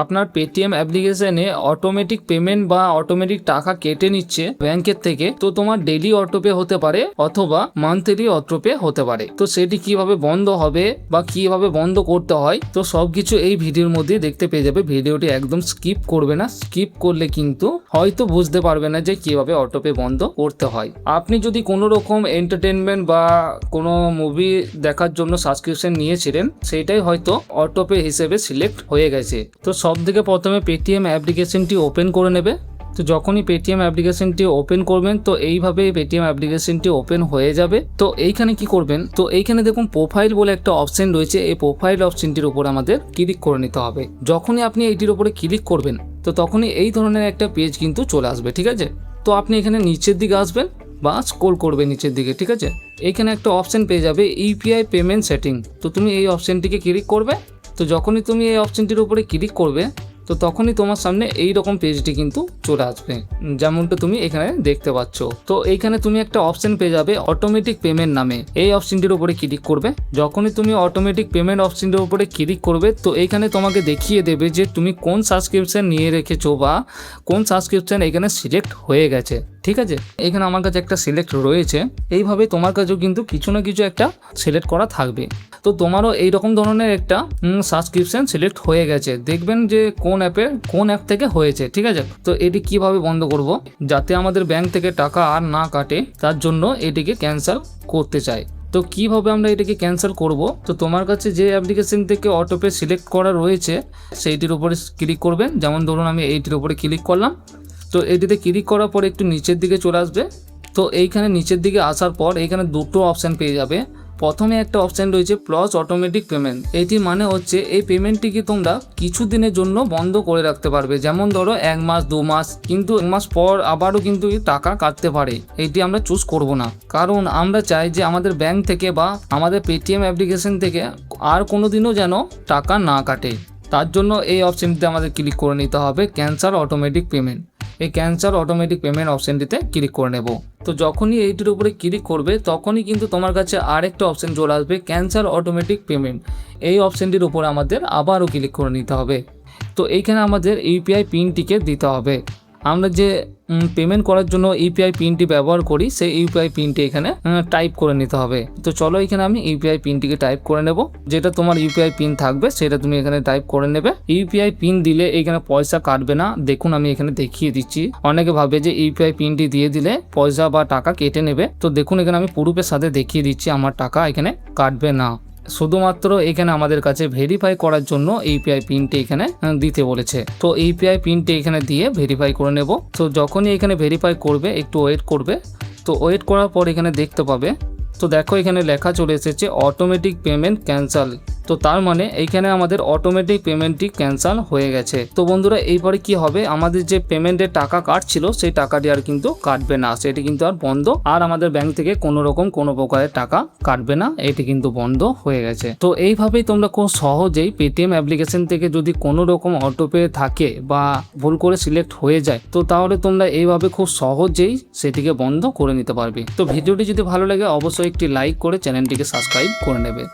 আপনার পেটিএম অ্যাপ্লিকেশনে automatic payment বা অটোমেটিক টাকা কেটে নিচ্ছে ব্যাংকের থেকে, তো তোমার ডেইলি অটোপে হতে পারে অথবা মান্থলি অটোপে হতে পারে। তো সেটি কিভাবে বন্ধ হবে বা কিভাবে বন্ধ করতে হয়, তো সবকিছু এই ভিডিওর মধ্যে দেখতে পেয়ে যাবে। ভিডিওটি একদম স্কিপ করবে না, স্কিপ করলে কিন্তু হয়তো বুঝতে পারবে না যে কিভাবে অটোপে বন্ধ করতে হয়। আপনি যদি কোনো রকম এন্টারটেনমেন্ট বা কোনো মুভি দেখার জন্য সাবস্ক্রিপশন নিয়েছিলেন, সেটাই হয়তো অটোপে হিসেবে সিলেক্ট হয়ে গেছে। তো সব থেকে প্রথমে পেটিএম অ্যাপ্লিকেশনটি ওপেন করে নেবে। তো যখনই পেটিএম অ্যাপ্লিকেশনটি ওপেন করবেন, তো এইভাবে পেটিএম অ্যাপ্লিকেশনটি ওপেন হয়ে যাবে। তো এইখানে কি করবেন, তো এইখানে দেখুন প্রোফাইল বলে একটা অপশন রয়েছে। এই প্রোফাইল অপশনটির উপর আমাদের ক্লিক করে নিতে হবে। যখনই আপনি এইটির উপরে ক্লিক করবেন, তো তখনই এই ধরনের একটা পেজ কিন্তু চলে আসবে, ঠিক আছে। তো আপনি এখানে নিচের দিকে আসবেন বা স্ক্রল করবে নিচের দিকে, ঠিক আছে। এইখানে একটা অপশন পেয়ে যাবে ইউপিআই পেমেন্ট সেটিং। তো তুমি এই অপশনটিকে ক্লিক করবে। তো যখনই তুমি এই অপশনটির উপরে ক্লিক করবে, তো তখনই তোমার সামনে এই রকম পেজটি কিন্তু চলে আসবে, যেমনটা তুমি এখানে দেখতে পাচ্ছ। তো এইখানে তুমি একটা অপশন পেয়ে যাবে অটোমেটিক পেমেন্ট নামে। এই অপশনটির উপরে ক্লিক করবে। যখনই তুমি অটোমেটিক পেমেন্ট অপশনটির উপরে ক্লিক করবে, তো এইখানে তোমাকে দেখিয়ে দেবে যে তুমি কোন সাবস্ক্রিপশন নিয়ে রেখেছো বা কোন সাবস্ক্রিপশন এখানে সিলেক্ট হয়ে গেছে, ঠিক আছে। এখানে আমার কাছে একটা সিলেক্ট রয়েছে। এইভাবে তোমার কাছেও কিন্তু কিছু না কিছু একটা সিলেক্ট করা থাকবে। তো তোমারও এইরকম ধরনের একটা সাবস্ক্রিপশন সিলেক্ট হয়ে গেছে, দেখবেন যে কোন অ্যাপ থেকে হয়েছে, ঠিক আছে। তো এটি কিভাবে বন্ধ করব, যাতে আমাদের ব্যাংক থেকে টাকা আর না কাটে, তার জন্য এটিকে ক্যান্সেল করতে চাই। তো কিভাবে আমরা এটাকে ক্যান্সেল করব, তো তোমার কাছে যে অ্যাপ্লিকেশন থেকে অটোপে সিলেক্ট করা রয়েছে সেইটির উপরে ক্লিক করবেন। যেমন ধরুন আমি এইটির উপরে ক্লিক করলাম। তো এটিতে ক্লিক করার পর একটু নিচের দিকে চলে আসবে। তো এইখানে নিচের দিকে আসার পর এইখানে দুটো অপশান পেয়ে যাবে। প্রথমে একটা অপশান রয়েছে প্লাস অটোমেটিক পেমেন্ট। এটি মানে হচ্ছে এই পেমেন্টটিকে তোমরা কিছু দিনের জন্য বন্ধ করে রাখতে পারবে। যেমন ধরো 1 মাস 2 মাস, কিন্তু 1 মাস পর আবারও কিন্তু টাকা কাটতে পারে। এইটি আমরা চুজ করব না, কারণ আমরা চাই যে আমাদের ব্যাংক থেকে বা আমাদের পেটিএম অ্যাপ্লিকেশন থেকে আর কোনো দিনও যেন টাকা না কাটে। তার জন্য এই অপশানটিতে আমাদের ক্লিক করে নিতে হবে ক্যান্সেল অটোমেটিক পেমেন্ট। এই ক্যান্সেল অটোমেটিক পেমেন্ট অপশানটিতে ক্লিক করে নেব। তো যখনই এইটির উপরে ক্লিক করবে, তখনই কিন্তু তোমার কাছে আরেকটা অপশান চলে আসবে ক্যান্সেল অটোমেটিক পেমেন্ট। এই অপশানটির উপরে আমাদের আবারও ক্লিক করে নিতে হবে। তো এইখানে আমাদের ইউপিআই পিনটিকে দিতে হবে। আমরা যে পেমেন্ট করার জন্য ইউপিআই পিনটি ব্যবহার করি, সেই ইউপিআই পিনটি এখানে টাইপ করে নিতে হবে। তো চলো এখানে আমি ইউপিআই পিনটিকে টাইপ করে নেব। যেটা তোমার ইউপিআই পিন থাকবে সেটা তুমি এখানে টাইপ করে নেবে। ইউপিআই পিন দিলে এখানে পয়সা কাটবে না। দেখুন আমি এখানে দেখিয়ে দিচ্ছি। অনেকে ভাবে যে ইউপিআই পিনটি দিয়ে দিলে পয়সা বা টাকা কেটে নেবে। তো দেখুন এখানে আমি প্রুফের সাথে দেখিয়ে দিচ্ছি আমার টাকা এখানে কাটবে না। শুধুমাত্র এখানে আমাদের কাছে ভেরিফাই করার জন্য ইউপিআই পিনটি এখানে দিতে বলেছে। তো ইউপিআই পিনটি এখানে দিয়ে ভেরিফাই করে নেব। তো যখনই এখানে ভেরিফাই করবে, একটু ওয়েট করবে। তো ওয়েট করার পর এখানে দেখতে পাবে, তো দেখো এখানে লেখা চলে এসেছে অটোমেটিক পেমেন্ট ক্যান্সেল। তো তার মানে এইখানে আমাদের অটোমেটিক পেমেন্টটি ক্যান্সেল হয়ে গেছে। তো বন্ধুরা এইবারে কি হবে, আমাদের যে পেমেন্টের টাকা কাটছিল সেই টাকাটি আর কিন্তু কাটবে না, সেটি কিন্তু আর বন্ধ। আর আমাদের ব্যাংক থেকে কোনো রকম কোনো প্রকারের টাকা কাটবে না, এটি কিন্তু বন্ধ হয়ে গেছে। তো এইভাবেই তোমরা খুব সহজেই পেটিএম অ্যাপ্লিকেশন থেকে যদি কোনো রকম অটোপে থাকে বা ভুল করে সিলেক্ট হয়ে যায়, তো তাহলে তোমরা এইভাবে খুব সহজেই সেটিকে বন্ধ করে নিতে পারবে। তো ভিডিওটি যদি ভালো লাগে অবশ্যই একটি লাইক করে চ্যানেলটিকে সাবস্ক্রাইব করে নেবে।